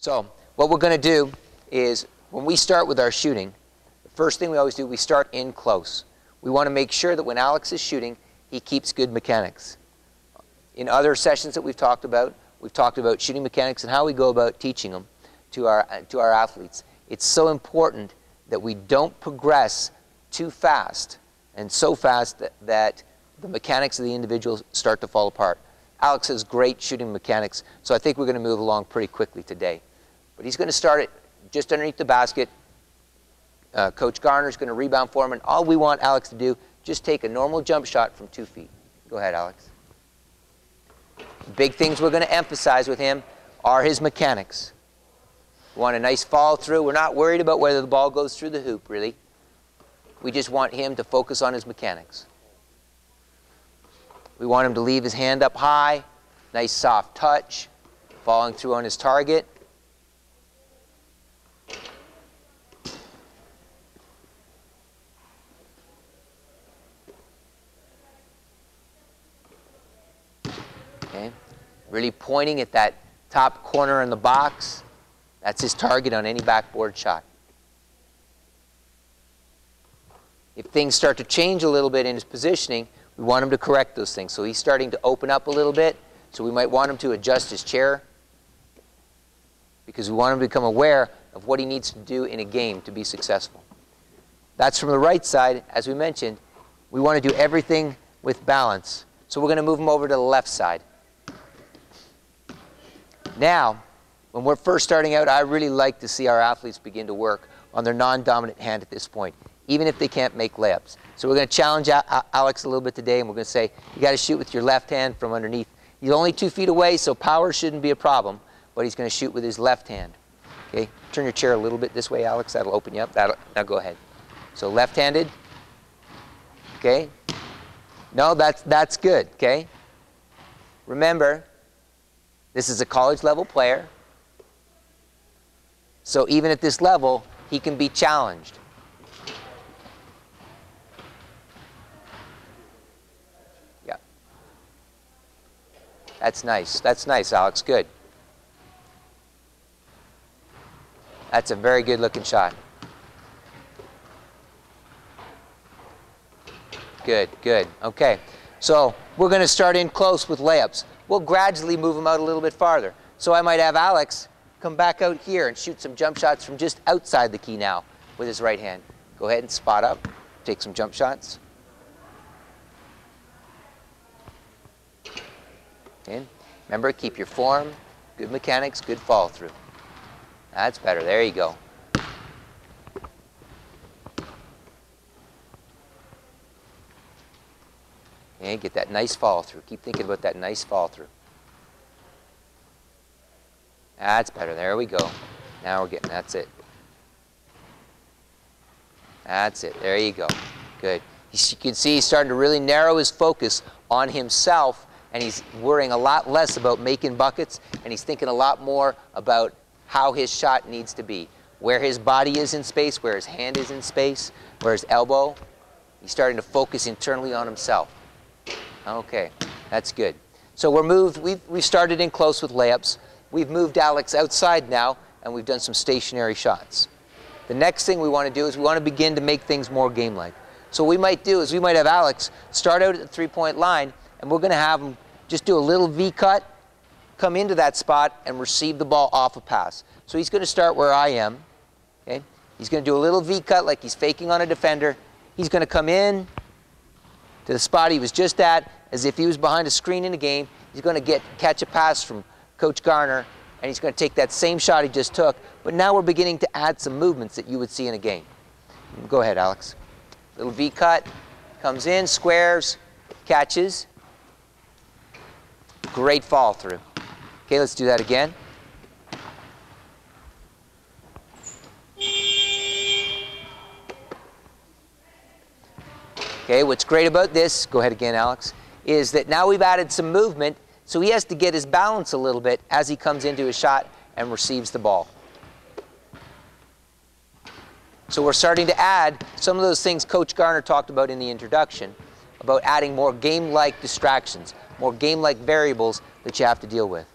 So what we're going to do is when we start with our shooting, the first thing we always do, we start in close. We want to make sure that when Alex is shooting, he keeps good mechanics. In other sessions that we've talked about shooting mechanics and how we go about teaching them to our athletes. It's so important that we don't progress too fast and so fast that the mechanics of the individuals start to fall apart. Alex has great shooting mechanics, so I think we're going to move along pretty quickly today. But he's going to start it just underneath the basket. Coach Garner's going to rebound for him, and all we want Alex to do, just take a normal jump shot from 2 feet. Go ahead, Alex. The big things we're going to emphasize with him are his mechanics. We want a nice fall through. We're not worried about whether the ball goes through the hoop, really. We just want him to focus on his mechanics. We want him to leave his hand up high, nice soft touch, falling through on his target. Okay. Really pointing at that top corner in the box. That's his target on any backboard shot. If things start to change a little bit in his positioning, we want him to correct those things. So he's starting to open up a little bit, so we might want him to adjust his chair because we want him to become aware of what he needs to do in a game to be successful. That's from the right side. As we mentioned, we want to do everything with balance. So we're going to move him over to the left side. Now, when we're first starting out, I really like to see our athletes begin to work on their non-dominant hand at this point, even if they can't make layups. So we're going to challenge Alex a little bit today, and we're going to say, you got to shoot with your left hand from underneath. He's only 2 feet away, so power shouldn't be a problem, but he's going to shoot with his left hand. Okay, turn your chair a little bit this way, Alex. That'll open you up. Now go ahead. So left-handed. Okay. No, that's good. Okay. Remember, this is a college-level player, so even at this level, he can be challenged. Yeah. That's nice. That's nice, Alex. Good. That's a very good-looking shot. Good, good. Okay. So we're going to start in close with layups. We'll gradually move them out a little bit farther. So I might have Alex come back out here and shoot some jump shots from just outside the key now with his right hand. Go ahead and spot up. Take some jump shots. Okay. Remember, keep your form, good mechanics, good fall through. That's better. There you go. Okay, get that nice fall through. Keep thinking about that nice fall through. That's better. There we go. Now we're getting, that's it. That's it. There you go. Good. You can see he's starting to really narrow his focus on himself, and he's worrying a lot less about making buckets, and he's thinking a lot more about how his shot needs to be, where his body is in space, where his hand is in space, where his elbow. He's starting to focus internally on himself. Okay, that's good. So we've started in close with layups. We've moved Alex outside now, and we've done some stationary shots. The next thing we want to do is we want to begin to make things more game-like. So what we might do is we might have Alex start out at the three-point line, and we're going to have him just do a little V-cut, come into that spot, and receive the ball off a pass. So he's going to start where I am. Okay? He's going to do a little V-cut like he's faking on a defender. He's going to come in to the spot he was just at, as if he was behind a screen in a game. He's going to catch a pass from Coach Garner, and he's going to take that same shot he just took, but now we're beginning to add some movements that you would see in a game. Go ahead, Alex. Little V-cut, comes in, squares, catches. Great fall through. Okay, let's do that again. Okay, what's great about this, go ahead again, Alex, is that now we've added some movement, so he has to get his balance a little bit as he comes into his shot and receives the ball. So we're starting to add some of those things Coach Garner talked about in the introduction, about adding more game-like distractions, more game-like variables that you have to deal with.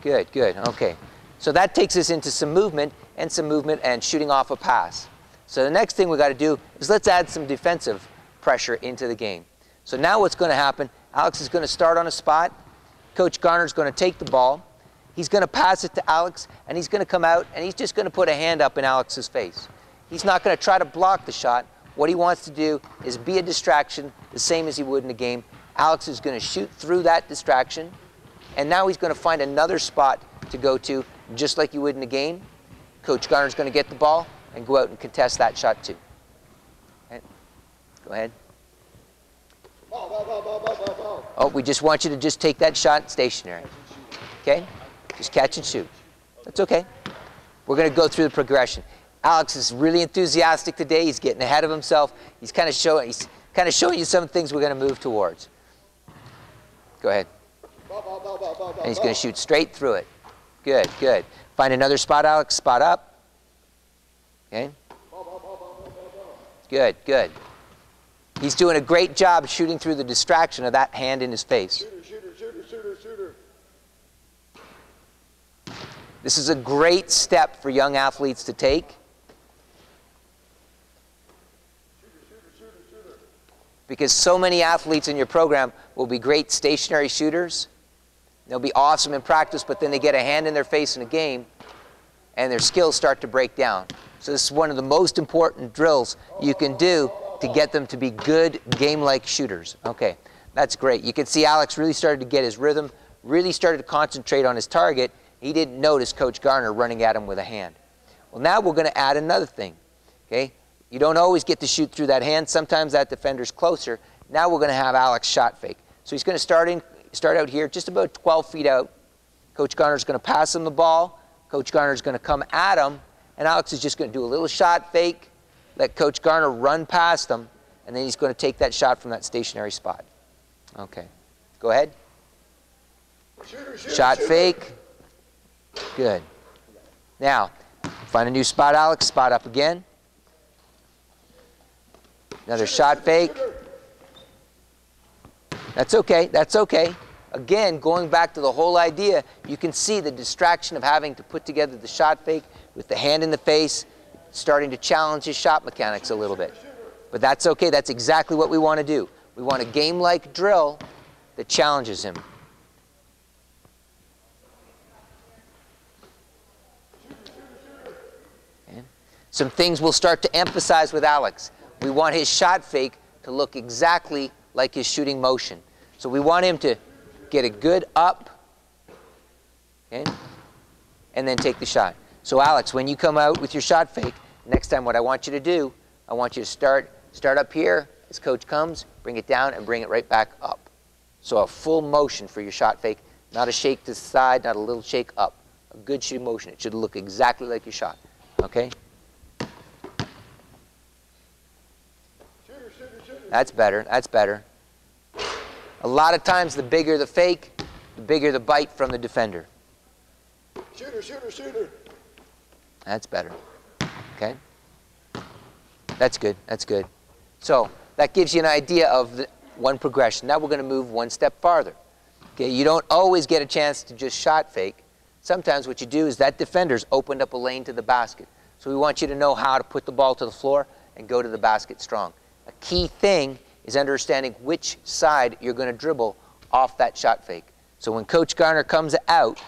Good, good, okay. So that takes us into some movement and shooting off a pass. So the next thing we got to do is let's add some defensive pressure into the game. So now what's going to happen, Alex is going to start on a spot. Coach Garner's going to take the ball. He's going to pass it to Alex, and he's going to come out, and he's just going to put a hand up in Alex's face. He's not going to try to block the shot. What he wants to do is be a distraction, the same as he would in a game. Alex is going to shoot through that distraction, and now he's going to find another spot to go to, just like you would in a game. Coach Garner's going to get the ball and go out and contest that shot too. Okay. Go ahead. Oh, we just want you to just take that shot stationary. Okay? Just catch and shoot. That's okay. We're going to go through the progression. Alex is really enthusiastic today. He's getting ahead of himself. He's kind of showing you some things we're going to move towards. Go ahead. And he's going to shoot straight through it. Good, good. Find another spot, Alex. Spot up. Okay. Good, good. He's doing a great job shooting through the distraction of that hand in his face. Shooter. This is a great step for young athletes to take. Because so many athletes in your program will be great stationary shooters. They'll be awesome in practice, but then they get a hand in their face in a game, and their skills start to break down. So this is one of the most important drills you can do to get them to be good game-like shooters. Okay, that's great. You can see Alex really started to get his rhythm, really started to concentrate on his target. He didn't notice Coach Garner running at him with a hand. Well, now we're going to add another thing. Okay, you don't always get to shoot through that hand. Sometimes that defender's closer. Now we're going to have Alex shot fake. So he's going to start out here, just about 12 feet out. Coach Garner's going to pass him the ball. Coach Garner's going to come at him, and Alex is just going to do a little shot fake, let Coach Garner run past him, and then he's going to take that shot from that stationary spot. Okay, go ahead. Shot fake. Good. Now, find a new spot, Alex. Spot up again. Another shot fake. That's okay. That's okay. Again, going back to the whole idea, you can see the distraction of having to put together the shot fake with the hand in the face, starting to challenge his shot mechanics a little bit. But that's okay. That's exactly what we want to do. We want a game-like drill that challenges him. Some things we'll start to emphasize with Alex. We want his shot fake to look exactly like his shooting motion. So we want him to get a good up, okay, and then take the shot. So Alex, when you come out with your shot fake, next time what I want you to do, I want you to start up here as coach comes, bring it down and bring it right back up. So a full motion for your shot fake, not a shake to the side, not a little shake up. A good shooting motion. It should look exactly like your shot. Okay? That's better. That's better. A lot of times, the bigger the fake, the bigger the bite from the defender. Shooter. That's better. Okay? That's good. That's good. So that gives you an idea of the one progression. Now we're going to move one step farther. Okay? You don't always get a chance to just shot fake. Sometimes what you do is that defender's opened up a lane to the basket. So we want you to know how to put the ball to the floor and go to the basket strong. A key thing is understanding which side you're going to dribble off that shot fake. So when Coach Garner comes out,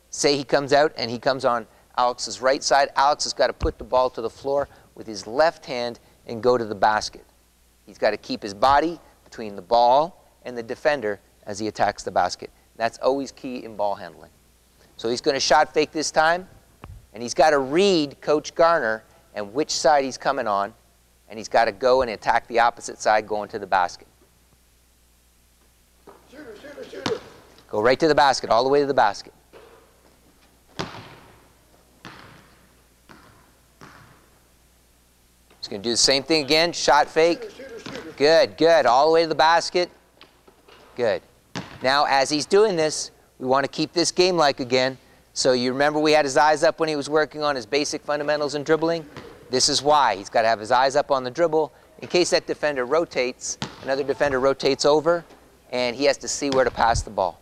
say he comes out and he comes on Alex's right side, Alex has got to put the ball to the floor with his left hand and go to the basket. He's got to keep his body between the ball and the defender as he attacks the basket. That's always key in ball handling. So he's going to shot fake this time, and he's got to read Coach Garner and which side he's coming on, and he's got to go and attack the opposite side going to the basket. Shooter. Go right to the basket, all the way to the basket. He's going to do the same thing again, shot fake. Good, all the way to the basket. Good. Now, as he's doing this, we want to keep this game-like again. So you remember we had his eyes up when he was working on his basic fundamentals in dribbling? This is why. He's got to have his eyes up on the dribble. In case that defender rotates, another defender rotates over, and he has to see where to pass the ball.